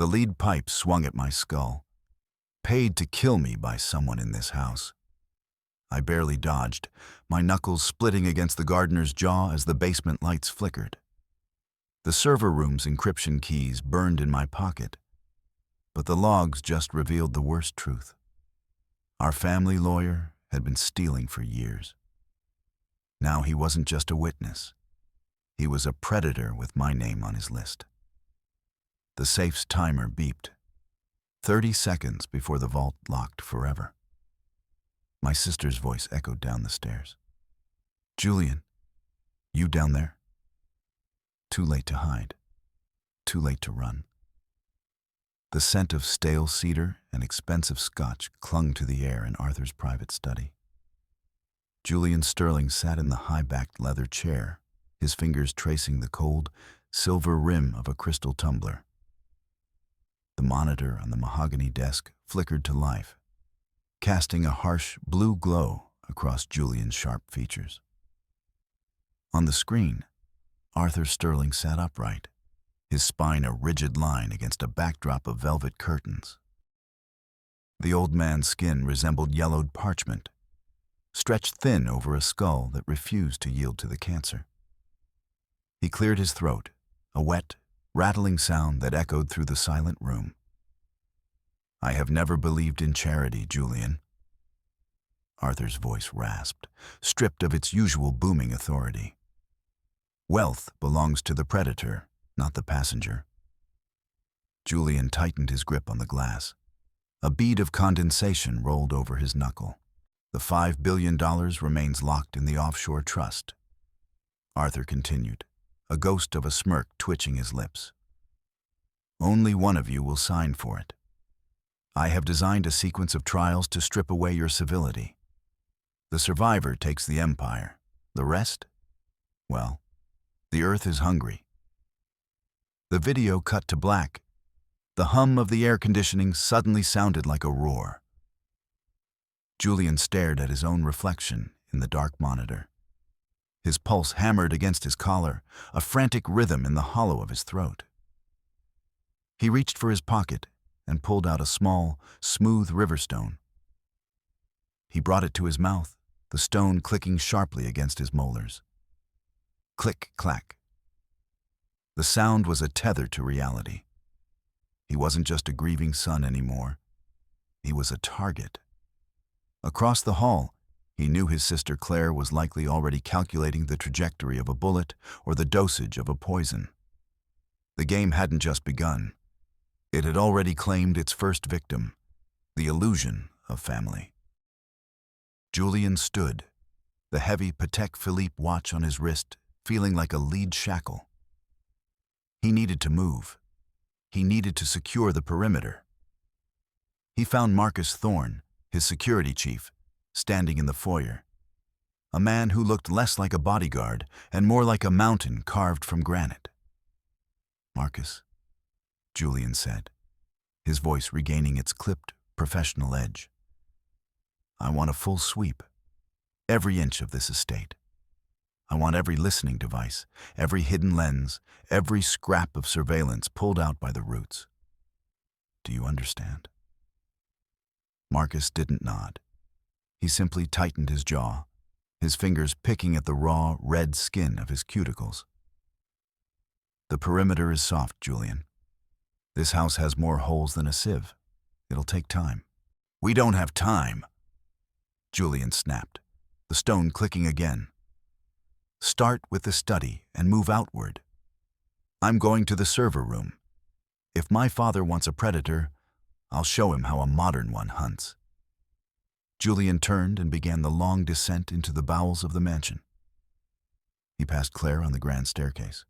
The lead pipe swung at my skull. Paid to kill me by someone in this house. I barely dodged, my knuckles splitting against the gardener's jaw as the basement lights flickered. The server room's encryption keys burned in my pocket, but the logs just revealed the worst truth. Our family lawyer had been stealing for years. Now he wasn't just a witness. He was a predator with my name on his list. The safe's timer beeped, 30 seconds before the vault locked forever. My sister's voice echoed down the stairs. "Julian, you down there?" Too late to hide. Too late to run. The scent of stale cedar and expensive scotch clung to the air in Arthur's private study. Julian Sterling sat in the high-backed leather chair, his fingers tracing the cold, silver rim of a crystal tumbler. The monitor on the mahogany desk flickered to life, casting a harsh blue glow across Julian's sharp features. On the screen, Arthur Sterling sat upright, his spine a rigid line against a backdrop of velvet curtains. The old man's skin resembled yellowed parchment, stretched thin over a skull that refused to yield to the cancer. He cleared his throat, a wet, rattling sound that echoed through the silent room. "I have never believed in charity, Julian." Arthur's voice rasped, stripped of its usual booming authority. "Wealth belongs to the predator, not the passenger." Julian tightened his grip on the glass. A bead of condensation rolled over his knuckle. "The $5 billion remains locked in the offshore trust." Arthur continued, a ghost of a smirk twitching his lips. "Only one of you will sign for it. I have designed a sequence of trials to strip away your civility. The survivor takes the empire. The rest? Well, the earth is hungry." The video cut to black. The hum of the air conditioning suddenly sounded like a roar. Julian stared at his own reflection in the dark monitor. His pulse hammered against his collar, a frantic rhythm in the hollow of his throat. He reached for his pocket and pulled out a small, smooth riverstone. He brought it to his mouth, the stone clicking sharply against his molars. Click, clack. The sound was a tether to reality. He wasn't just a grieving son anymore. He was a target. Across the hall, he knew his sister Claire was likely already calculating the trajectory of a bullet or the dosage of a poison. The game hadn't just begun. It had already claimed its first victim, the illusion of family. Julian stood, the heavy Patek Philippe watch on his wrist feeling like a lead shackle. He needed to move. He needed to secure the perimeter. He found Marcus Thorne, his security chief, standing in the foyer. A man who looked less like a bodyguard and more like a mountain carved from granite. "Marcus," Julian said, his voice regaining its clipped, professional edge. "I want a full sweep. Every inch of this estate. I want every listening device, every hidden lens, every scrap of surveillance pulled out by the roots. Do you understand?" Marcus didn't nod. He simply tightened his jaw, his fingers picking at the raw, red skin of his cuticles. "The perimeter is soft, Julian. This house has more holes than a sieve. It'll take time." "We don't have time," Julian snapped, the stone clicking again. "Start with the study and move outward. I'm going to the server room. If my father wants a predator, I'll show him how a modern one hunts." Julian turned and began the long descent into the bowels of the mansion. He passed Claire on the grand staircase.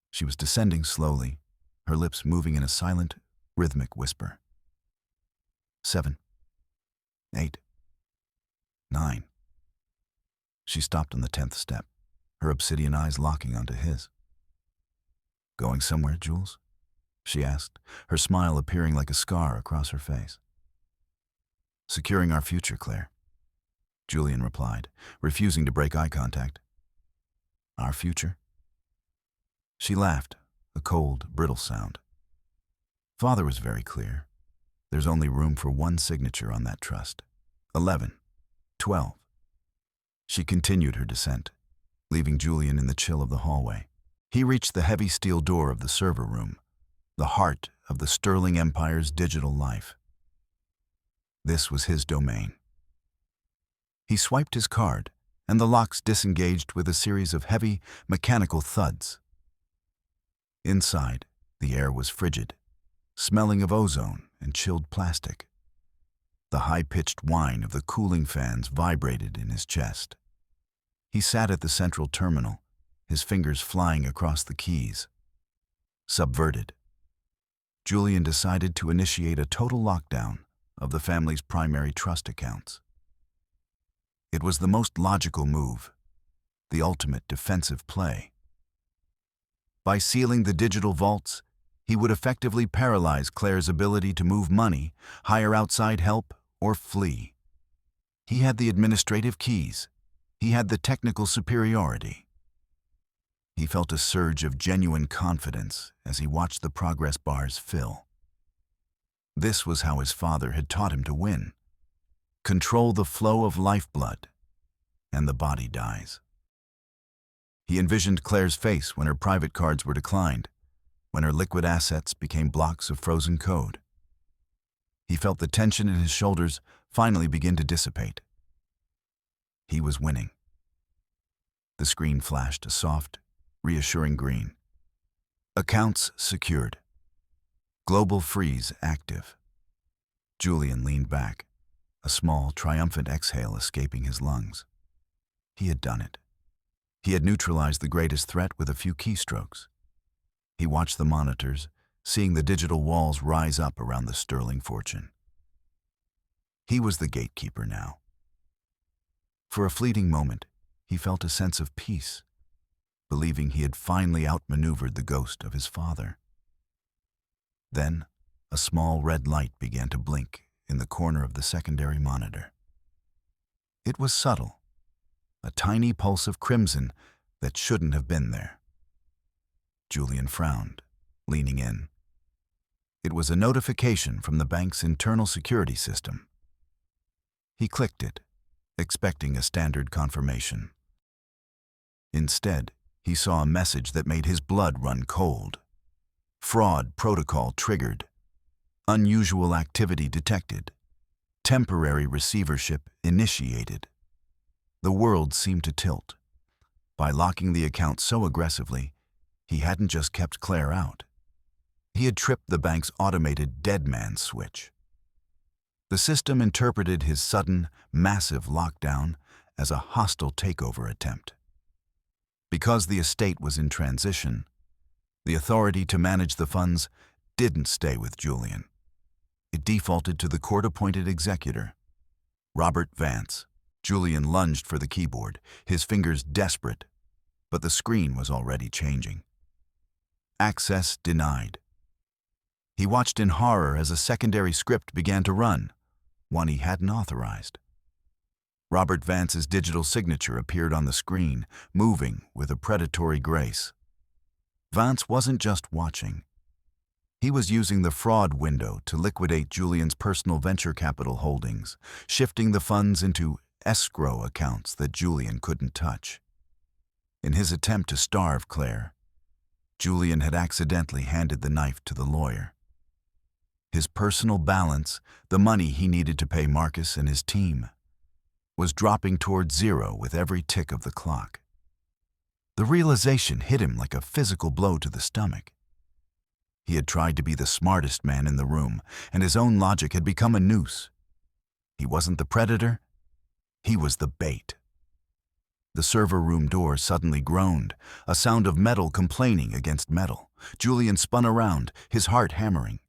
She was descending slowly, her lips moving in a silent, rhythmic whisper. 7, 8, 9. She stopped on the 10th step, her obsidian eyes locking onto his. "Going somewhere, Jules?" she asked, her smile appearing like a scar across her face. "Securing our future, Claire," Julian replied, refusing to break eye contact. "Our future?" She laughed, a cold, brittle sound. Father was very clear. There's only room for one signature on that trust. 11. 12. She continued her descent, leaving Julian in the chill of the hallway. He reached the heavy steel door of the server room, the heart of the Sterling Empire's digital life. This was his domain. He swiped his card, and the locks disengaged with a series of heavy, mechanical thuds. Inside, the air was frigid, smelling of ozone and chilled plastic. The high-pitched whine of the cooling fans vibrated in his chest. He sat at the central terminal, his fingers flying across the keys. Subverted, Julian decided to initiate a total lockdown of the family's primary trust accounts. It was the most logical move, the ultimate defensive play. By sealing the digital vaults, he would effectively paralyze Claire's ability to move money, hire outside help, or flee. He had the administrative keys. He had the technical superiority. He felt a surge of genuine confidence as he watched the progress bars fill. This was how his father had taught him to win. Control the flow of lifeblood, and the body dies. He envisioned Claire's face when her private cards were declined, when her liquid assets became blocks of frozen code. He felt the tension in his shoulders finally begin to dissipate. He was winning. The screen flashed a soft, reassuring green. Accounts secured. Global freeze active. Julian leaned back, a small, triumphant exhale escaping his lungs. He had done it. He had neutralized the greatest threat with a few keystrokes. He watched the monitors, seeing the digital walls rise up around the Sterling fortune. He was the gatekeeper now. For a fleeting moment, he felt a sense of peace, believing he had finally outmaneuvered the ghost of his father. Then, a small red light began to blink in the corner of the secondary monitor. It was subtle, a tiny pulse of crimson that shouldn't have been there. Julian frowned, leaning in. It was a notification from the bank's internal security system. He clicked it, expecting a standard confirmation. Instead, he saw a message that made his blood run cold. Fraud protocol triggered. Unusual activity detected. Temporary receivership initiated. The world seemed to tilt. By locking the account so aggressively, he hadn't just kept Claire out. He had tripped the bank's automated dead man switch. The system interpreted his sudden, massive lockdown as a hostile takeover attempt. Because the estate was in transition, the authority to manage the funds didn't stay with Julian. It defaulted to the court-appointed executor, Robert Vance. Julian lunged for the keyboard, his fingers desperate, but the screen was already changing. Access denied. He watched in horror as a secondary script began to run, one he hadn't authorized. Robert Vance's digital signature appeared on the screen, moving with a predatory grace. Vance wasn't just watching. He was using the fraud window to liquidate Julian's personal venture capital holdings, shifting the funds into escrow accounts that Julian couldn't touch. In his attempt to starve Claire, Julian had accidentally handed the knife to the lawyer. His personal balance, the money he needed to pay Marcus and his team, was dropping toward zero with every tick of the clock. The realization hit him like a physical blow to the stomach. He had tried to be the smartest man in the room, and his own logic had become a noose. He wasn't the predator, he was the bait. The server room door suddenly groaned, a sound of metal complaining against metal. Julian spun around, his heart hammering.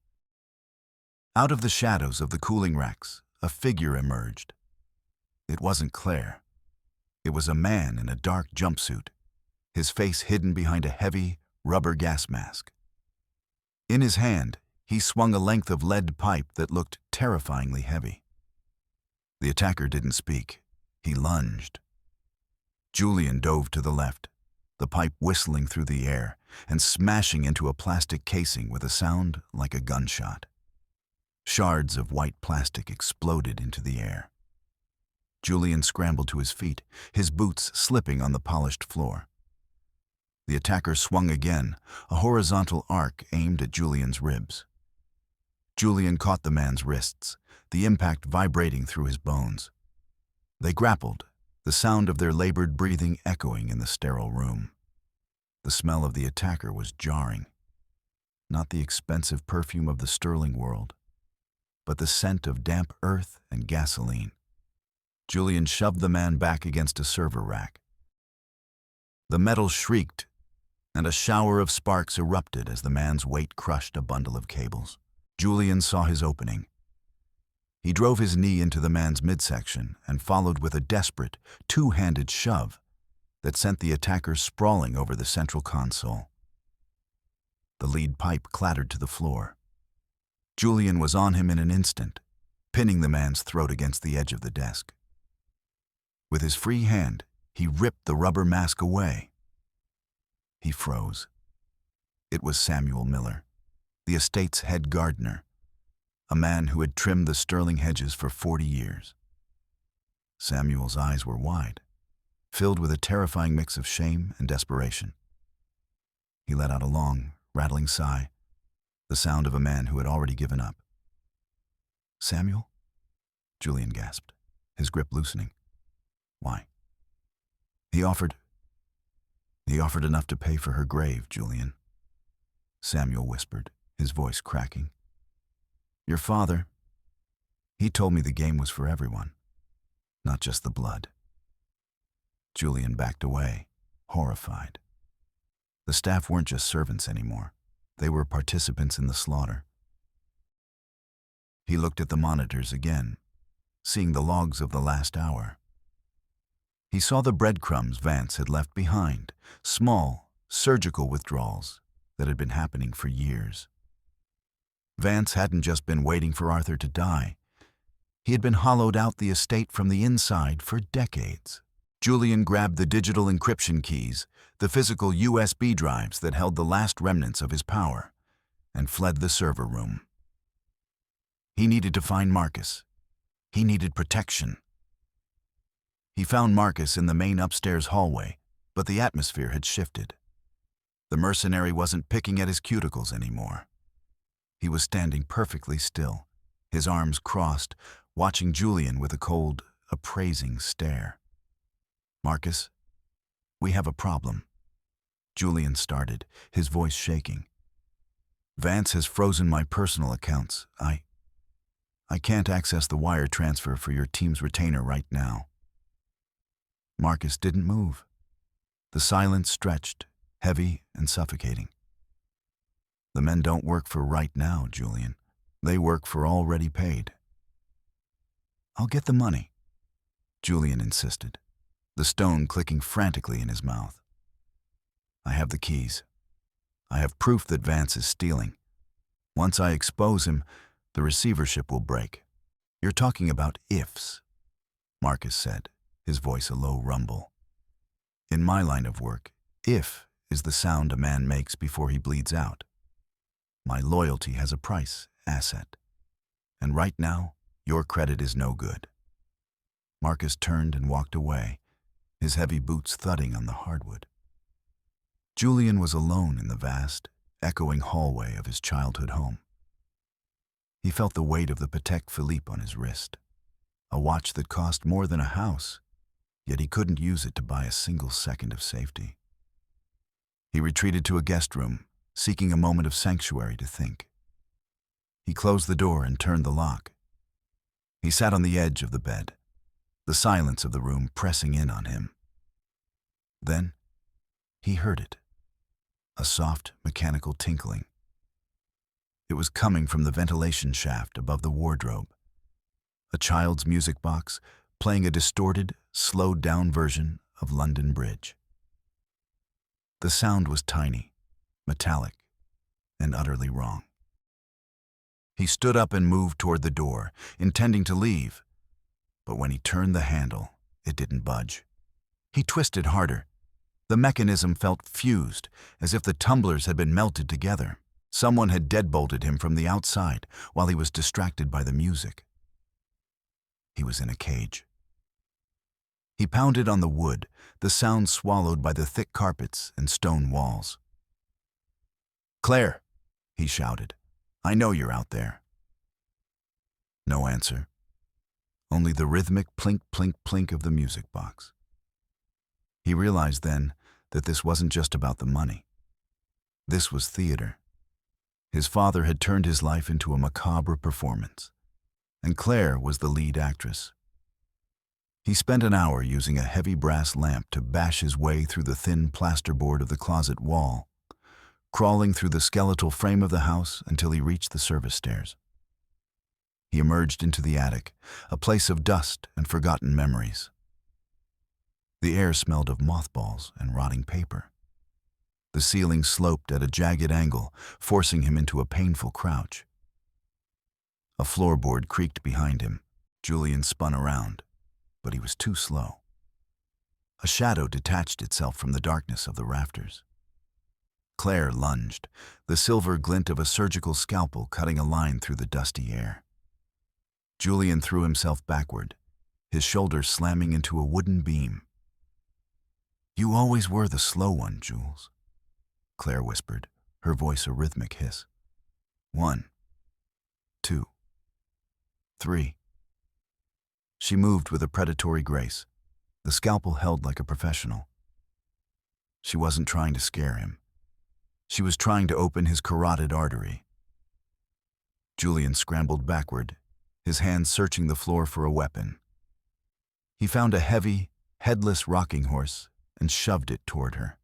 Out of the shadows of the cooling racks, a figure emerged. It wasn't Claire. It was a man in a dark jumpsuit, his face hidden behind a heavy, rubber gas mask. In his hand, he swung a length of lead pipe that looked terrifyingly heavy. The attacker didn't speak. He lunged. Julian dove to the left, the pipe whistling through the air, and smashing into a plastic casing with a sound like a gunshot. Shards of white plastic exploded into the air. Julian scrambled to his feet, his boots slipping on the polished floor. The attacker swung again, a horizontal arc aimed at Julian's ribs. Julian caught the man's wrists, the impact vibrating through his bones. They grappled, the sound of their labored breathing echoing in the sterile room. The smell of the attacker was jarring. Not the expensive perfume of the Sterling world, but the scent of damp earth and gasoline. Julian shoved the man back against a server rack. The metal shrieked, and a shower of sparks erupted as the man's weight crushed a bundle of cables. Julian saw his opening. He drove his knee into the man's midsection and followed with a desperate, two-handed shove that sent the attacker sprawling over the central console. The lead pipe clattered to the floor. Julian was on him in an instant, pinning the man's throat against the edge of the desk. With his free hand, he ripped the rubber mask away. He froze. It was Samuel Miller, the estate's head gardener, a man who had trimmed the Sterling hedges for 40 years. Samuel's eyes were wide, filled with a terrifying mix of shame and desperation. He let out a long, rattling sigh, the sound of a man who had already given up. "Samuel?" Julian gasped, his grip loosening. "Why?" He offered enough to pay for her grave, Julian," Samuel whispered, his voice cracking. "Your father, he told me the game was for everyone, not just the blood." Julian backed away, horrified. The staff weren't just servants anymore. They were participants in the slaughter. He looked at the monitors again, seeing the logs of the last hour. He saw the breadcrumbs Vance had left behind, small, surgical withdrawals that had been happening for years. Vance hadn't just been waiting for Arthur to die. He had been hollowed out the estate from the inside for decades. Julian grabbed the digital encryption keys, the physical USB drives that held the last remnants of his power, and fled the server room. He needed to find Marcus. He needed protection. He found Marcus in the main upstairs hallway, but the atmosphere had shifted. The mercenary wasn't picking at his cuticles anymore. He was standing perfectly still, his arms crossed, watching Julian with a cold, appraising stare. "Marcus, we have a problem," Julian started, his voice shaking. "Vance has frozen my personal accounts. I can't access the wire transfer for your team's retainer right now." Marcus didn't move. The silence stretched, heavy and suffocating. "The men don't work for right now, Julian. They work for already paid." "I'll get the money," Julian insisted, the stone clicking frantically in his mouth. "I have the keys. I have proof that Vance is stealing. Once I expose him, the receivership will break." "You're talking about ifs," Marcus said, his voice a low rumble. "In my line of work, if is the sound a man makes before he bleeds out. My loyalty has a price, asset. And right now, your credit is no good." Marcus turned and walked away, his heavy boots thudding on the hardwood. Julian was alone in the vast, echoing hallway of his childhood home. He felt the weight of the Patek Philippe on his wrist, a watch that cost more than a house, yet he couldn't use it to buy a single second of safety. He retreated to a guest room, seeking a moment of sanctuary to think. He closed the door and turned the lock. He sat on the edge of the bed, the silence of the room pressing in on him. Then he heard it, a soft, mechanical tinkling. It was coming from the ventilation shaft above the wardrobe, a child's music box playing a distorted, slowed-down version of London Bridge. The sound was tiny, metallic, and utterly wrong. He stood up and moved toward the door, intending to leave, but when he turned the handle, it didn't budge. He twisted harder. The mechanism felt fused, as if the tumblers had been melted together. Someone had deadbolted him from the outside while he was distracted by the music. He was in a cage. He pounded on the wood, the sound swallowed by the thick carpets and stone walls. "Claire," he shouted, "I know you're out there." No answer. Only the rhythmic plink-plink-plink of the music box. He realized then that this wasn't just about the money. This was theater. His father had turned his life into a macabre performance, and Claire was the lead actress. He spent an hour using a heavy brass lamp to bash his way through the thin plasterboard of the closet wall, crawling through the skeletal frame of the house until he reached the service stairs. He emerged into the attic, a place of dust and forgotten memories. The air smelled of mothballs and rotting paper. The ceiling sloped at a jagged angle, forcing him into a painful crouch. A floorboard creaked behind him. Julian spun around, but he was too slow. A shadow detached itself from the darkness of the rafters. Claire lunged, the silver glint of a surgical scalpel cutting a line through the dusty air. Julian threw himself backward, his shoulders slamming into a wooden beam. "You always were the slow one, Jules," Claire whispered, her voice a rhythmic hiss. 1, 2, 3. She moved with a predatory grace, the scalpel held like a professional. She wasn't trying to scare him. She was trying to open his carotid artery. Julian scrambled backward, his hands searching the floor for a weapon. He found a heavy, headless rocking horse and shoved it toward her.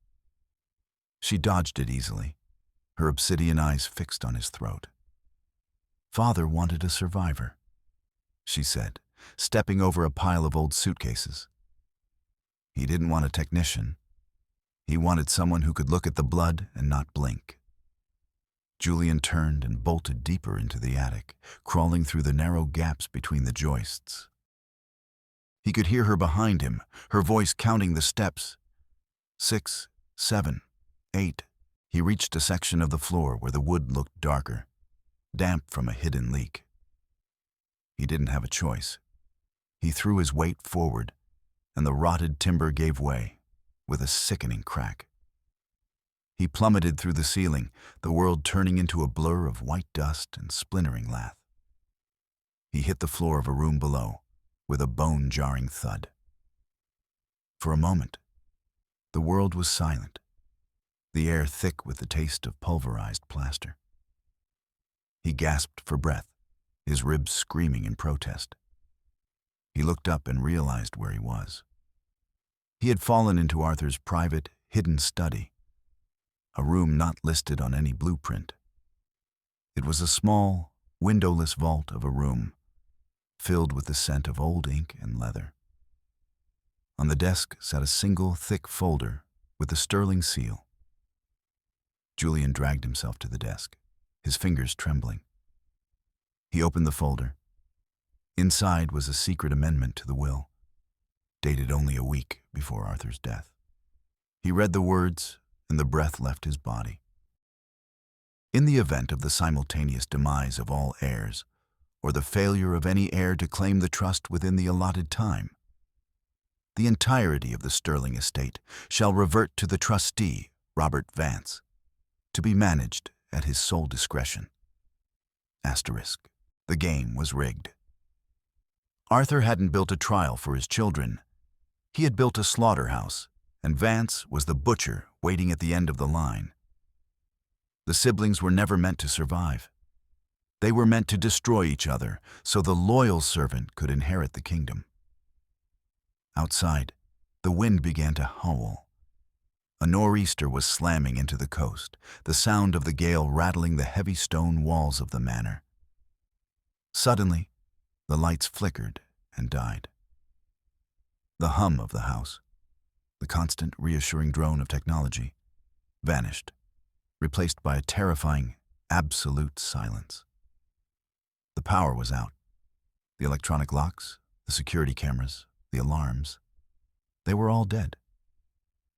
She dodged it easily, her obsidian eyes fixed on his throat. "Father wanted a survivor," she said, stepping over a pile of old suitcases. He didn't want a technician. He wanted someone who could look at the blood and not blink. Julian turned and bolted deeper into the attic, crawling through the narrow gaps between the joists. He could hear her behind him, her voice counting the steps. 6, 7, 8. He reached a section of the floor where the wood looked darker, damp from a hidden leak. He didn't have a choice. He threw his weight forward, and the rotted timber gave way, with a sickening crack. He plummeted through the ceiling, the world turning into a blur of white dust and splintering lath. He hit the floor of a room below, with a bone-jarring thud. For a moment, the world was silent, the air thick with the taste of pulverized plaster. He gasped for breath, his ribs screaming in protest. He looked up and realized where he was. He had fallen into Arthur's private, hidden study, a room not listed on any blueprint. It was a small, windowless vault of a room, filled with the scent of old ink and leather. On the desk sat a single, thick folder with a sterling seal. Julian dragged himself to the desk, his fingers trembling. He opened the folder. Inside was a secret amendment to the will, dated only a week before Arthur's death. He read the words, and the breath left his body. In the event of the simultaneous demise of all heirs, or the failure of any heir to claim the trust within the allotted time, the entirety of the Sterling estate shall revert to the trustee, Robert Vance, to be managed at his sole discretion. Asterisk. The game was rigged. Arthur hadn't built a trial for his children. He had built a slaughterhouse, and Vance was the butcher waiting at the end of the line. The siblings were never meant to survive. They were meant to destroy each other so the loyal servant could inherit the kingdom. Outside, the wind began to howl. A nor'easter was slamming into the coast, the sound of the gale rattling the heavy stone walls of the manor. Suddenly, the lights flickered and died. The hum of the house, the constant, reassuring drone of technology, vanished, replaced by a terrifying, absolute silence. The power was out. The electronic locks, the security cameras, the alarms, they were all dead.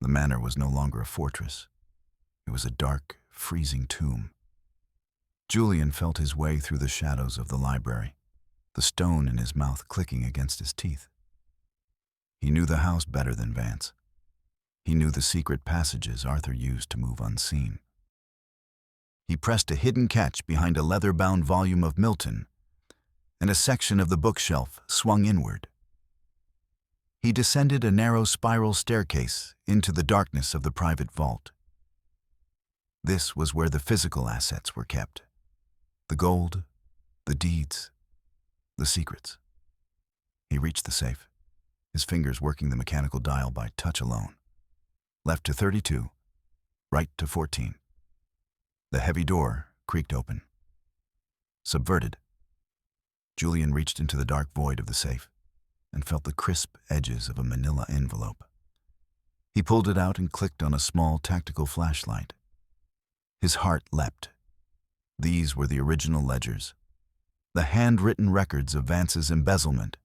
The manor was no longer a fortress. It was a dark, freezing tomb. Julian felt his way through the shadows of the library, the stone in his mouth clicking against his teeth. He knew the house better than Vance. He knew the secret passages Arthur used to move unseen. He pressed a hidden catch behind a leather-bound volume of Milton, and a section of the bookshelf swung inward. He descended a narrow spiral staircase into the darkness of the private vault. This was where the physical assets were kept. The gold, the deeds, the secrets. He reached the safe, his fingers working the mechanical dial by touch alone. Left to 32, right to 14. The heavy door creaked open. Subverted. Julian reached into the dark void of the safe and felt the crisp edges of a manila envelope. He pulled it out and clicked on a small tactical flashlight. His heart leapt. These were the original ledgers, the handwritten records of Vance's embezzlement,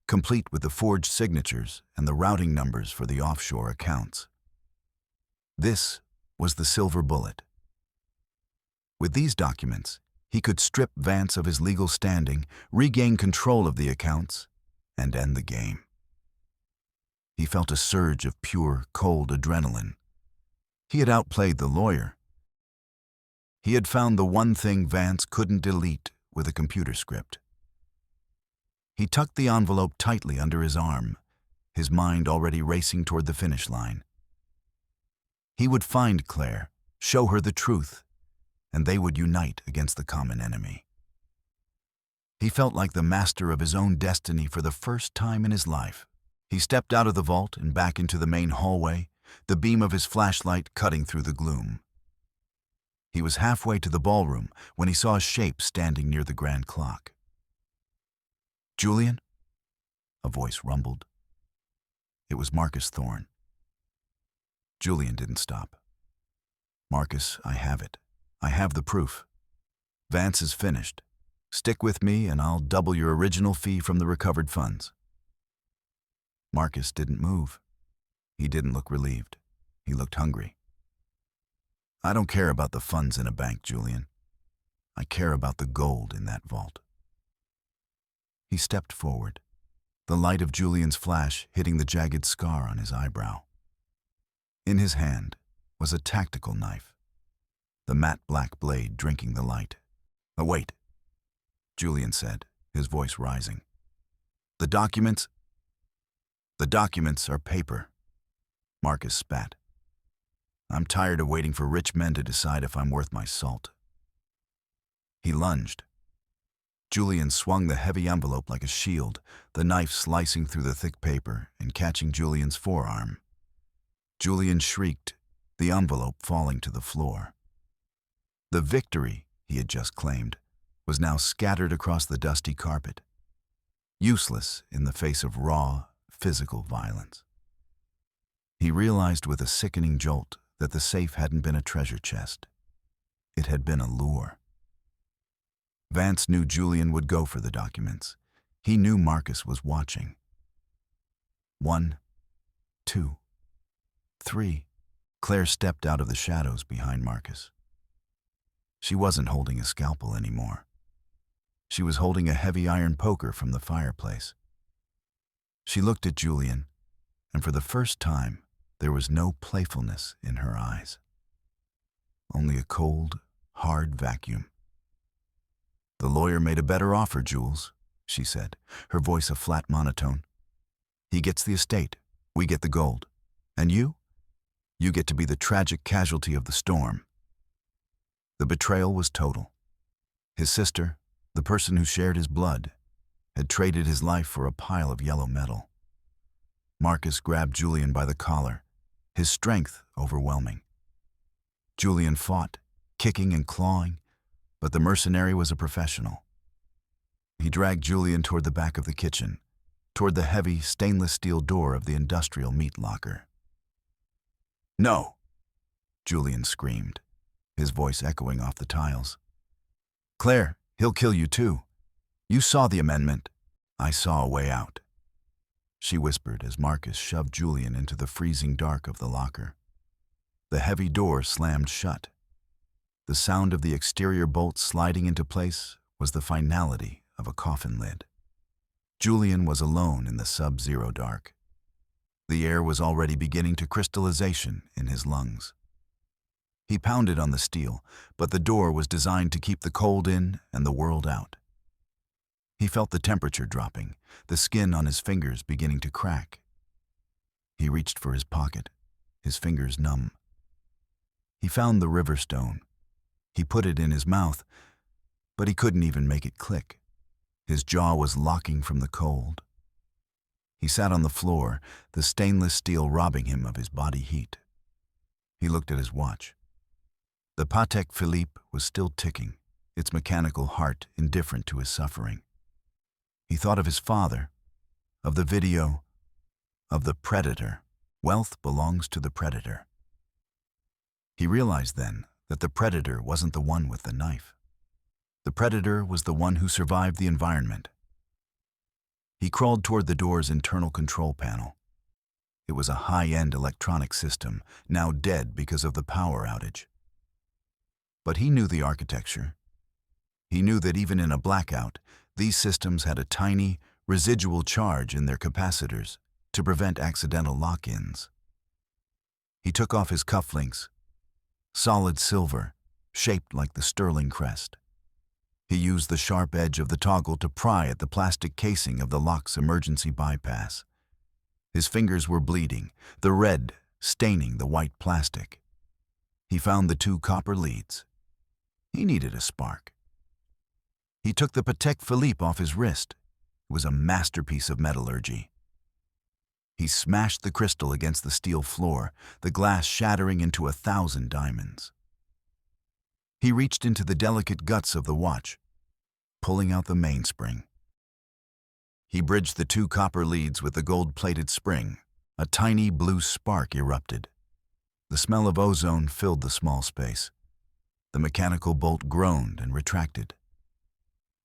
complete with the forged signatures and the routing numbers for the offshore accounts. This was the silver bullet. With these documents, he could strip Vance of his legal standing, regain control of the accounts, and end the game. He felt a surge of pure, cold adrenaline. He had outplayed the lawyer. He had found the one thing Vance couldn't delete with a computer script. He tucked the envelope tightly under his arm, his mind already racing toward the finish line. He would find Claire, show her the truth, and they would unite against the common enemy. He felt like the master of his own destiny for the first time in his life. He stepped out of the vault and back into the main hallway, the beam of his flashlight cutting through the gloom. He was halfway to the ballroom when he saw a shape standing near the grand clock. "Julian?" A voice rumbled. It was Marcus Thorne. Julian didn't stop. "Marcus, I have it. I have the proof. Vance is finished. Stick with me and I'll double your original fee from the recovered funds." Marcus didn't move. He didn't look relieved. He looked hungry. "I don't care about the funds in a bank, Julian. I care about the gold in that vault." He stepped forward, the light of Julian's flash hitting the jagged scar on his eyebrow. In his hand was a tactical knife, the matte black blade drinking the light. "Oh, wait," Julian said, his voice rising. The documents are paper," Marcus spat. "I'm tired of waiting for rich men to decide if I'm worth my salt." He lunged. Julian swung the heavy envelope like a shield, the knife slicing through the thick paper and catching Julian's forearm. Julian shrieked, the envelope falling to the floor. The victory he had just claimed was now scattered across the dusty carpet, useless in the face of raw, physical violence. He realized with a sickening jolt that the safe hadn't been a treasure chest. It had been a lure. Vance knew Julian would go for the documents. He knew Marcus was watching. 1, 2, 3. Claire stepped out of the shadows behind Marcus. She wasn't holding a scalpel anymore. She was holding a heavy iron poker from the fireplace. She looked at Julian, and for the first time, there was no playfulness in her eyes. Only a cold, hard vacuum. "The lawyer made a better offer, Jules," she said, her voice a flat monotone. "He gets the estate, we get the gold. And you? You get to be the tragic casualty of the storm." The betrayal was total. His sister, the person who shared his blood, had traded his life for a pile of yellow metal. Marcus grabbed Julian by the collar, his strength overwhelming. Julian fought, kicking and clawing, but the mercenary was a professional. He dragged Julian toward the back of the kitchen, toward the heavy stainless steel door of the industrial meat locker. "No!" Julian screamed, his voice echoing off the tiles. "Claire, he'll kill you too. You saw the amendment. I saw a way out." she whispered as Marcus shoved Julian into the freezing dark of the locker. The heavy door slammed shut. The sound of the exterior bolts sliding into place was the finality of a coffin lid. Julian was alone in the sub-zero dark. The air was already beginning to crystallization in his lungs. He pounded on the steel, but the door was designed to keep the cold in and the world out. He felt the temperature dropping, the skin on his fingers beginning to crack. He reached for his pocket, his fingers numb. He found the river stone. He put it in his mouth, but he couldn't even make it click. His jaw was locking from the cold. He sat on the floor, the stainless steel robbing him of his body heat. He looked at his watch. The Patek Philippe was still ticking, its mechanical heart indifferent to his suffering. He thought of his father, of the video, of the predator. Wealth belongs to the predator. He realized then that the predator wasn't the one with the knife. The predator was the one who survived the environment. He crawled toward the door's internal control panel. It was a high-end electronic system, now dead because of the power outage. But he knew the architecture. He knew that even in a blackout, these systems had a tiny, residual charge in their capacitors to prevent accidental lock-ins. He took off his cufflinks, solid silver, shaped like the Sterling crest. He used the sharp edge of the toggle to pry at the plastic casing of the lock's emergency bypass. His fingers were bleeding, the red staining the white plastic. He found the 2 copper leads. He needed a spark. He took the Patek Philippe off his wrist. It was a masterpiece of metallurgy. He smashed the crystal against the steel floor, the glass shattering into 1,000 diamonds. He reached into the delicate guts of the watch, pulling out the mainspring. He bridged the 2 copper leads with the gold-plated spring. A tiny blue spark erupted. The smell of ozone filled the small space. The mechanical bolt groaned and retracted.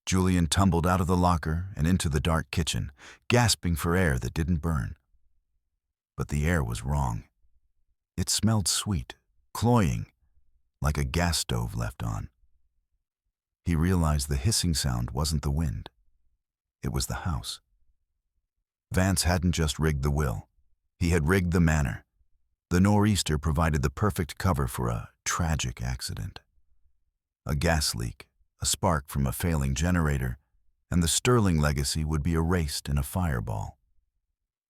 Julian tumbled out of the locker and into the dark kitchen, gasping for air that didn't burn. But the air was wrong. It smelled sweet, cloying, like a gas stove left on. He realized the hissing sound wasn't the wind. It was the house. Vance hadn't just rigged the will. He had rigged the manor. The nor'easter provided the perfect cover for a tragic accident. A gas leak, a spark from a failing generator, and the Sterling legacy would be erased in a fireball,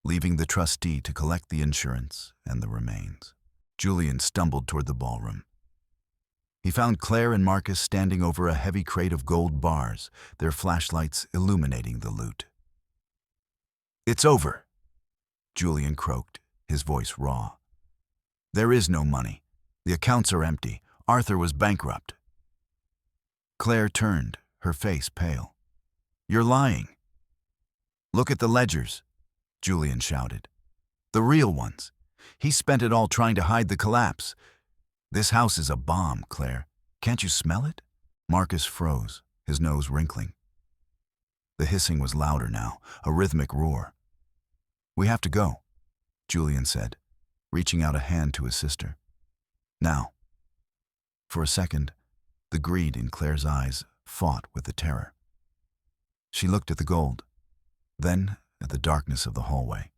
leaving the trustee to collect the insurance and the remains. Julian stumbled toward the ballroom. He found Claire and Marcus standing over a heavy crate of gold bars, their flashlights illuminating the loot. "It's over," Julian croaked, his voice raw. "There is no money. The accounts are empty. Arthur was bankrupt." Claire turned, her face pale. "You're lying." "Look at the ledgers," Julian shouted. "The real ones. He spent it all trying to hide the collapse. This house is a bomb, Claire. Can't you smell it?" Marcus froze, his nose wrinkling. The hissing was louder now, a rhythmic roar. "We have to go," Julian said, reaching out a hand to his sister. "Now." For a second, the greed in Claire's eyes fought with the terror. She looked at the gold, then at the darkness of the hallway.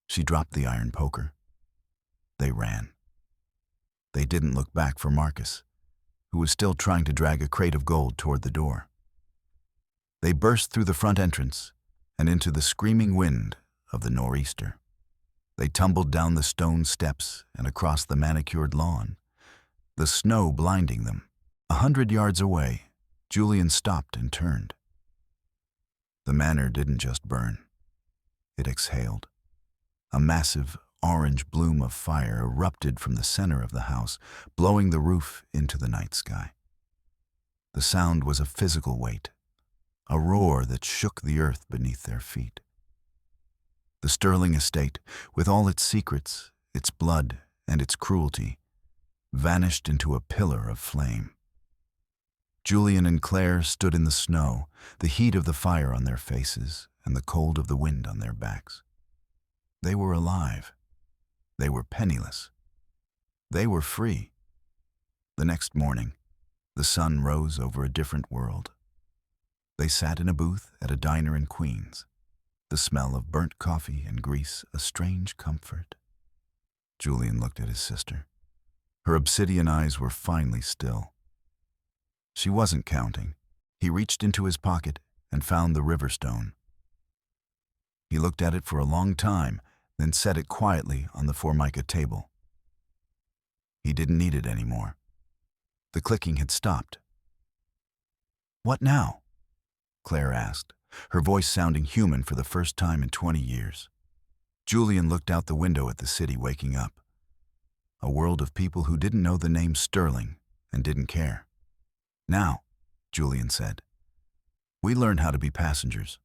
She dropped the iron poker. They ran. They didn't look back for Marcus, who was still trying to drag a crate of gold toward the door. They burst through the front entrance and into the screaming wind of the nor'easter. They tumbled down the stone steps and across the manicured lawn, the snow blinding them. 100 yards away, Julian stopped and turned. The manor didn't just burn. It exhaled. A massive orange bloom of fire erupted from the center of the house, blowing the roof into the night sky. The sound was a physical weight, a roar that shook the earth beneath their feet. The Sterling estate, with all its secrets, its blood, and its cruelty, vanished into a pillar of flame. Julian and Claire stood in the snow, the heat of the fire on their faces, and the cold of the wind on their backs. They were alive. They were penniless. They were free. The next morning, the sun rose over a different world. They sat in a booth at a diner in Queens, the smell of burnt coffee and grease a strange comfort. Julian looked at his sister. Her obsidian eyes were finely still. She wasn't counting. He reached into his pocket and found the river stone. He looked at it for a long time, then set it quietly on the formica table. He didn't need it anymore. The clicking had stopped. "What now?" Claire asked, her voice sounding human for the first time in 20 years. Julian looked out the window at the city waking up. A world of people who didn't know the name Sterling and didn't care. "Now," Julian said, "we learn how to be passengers."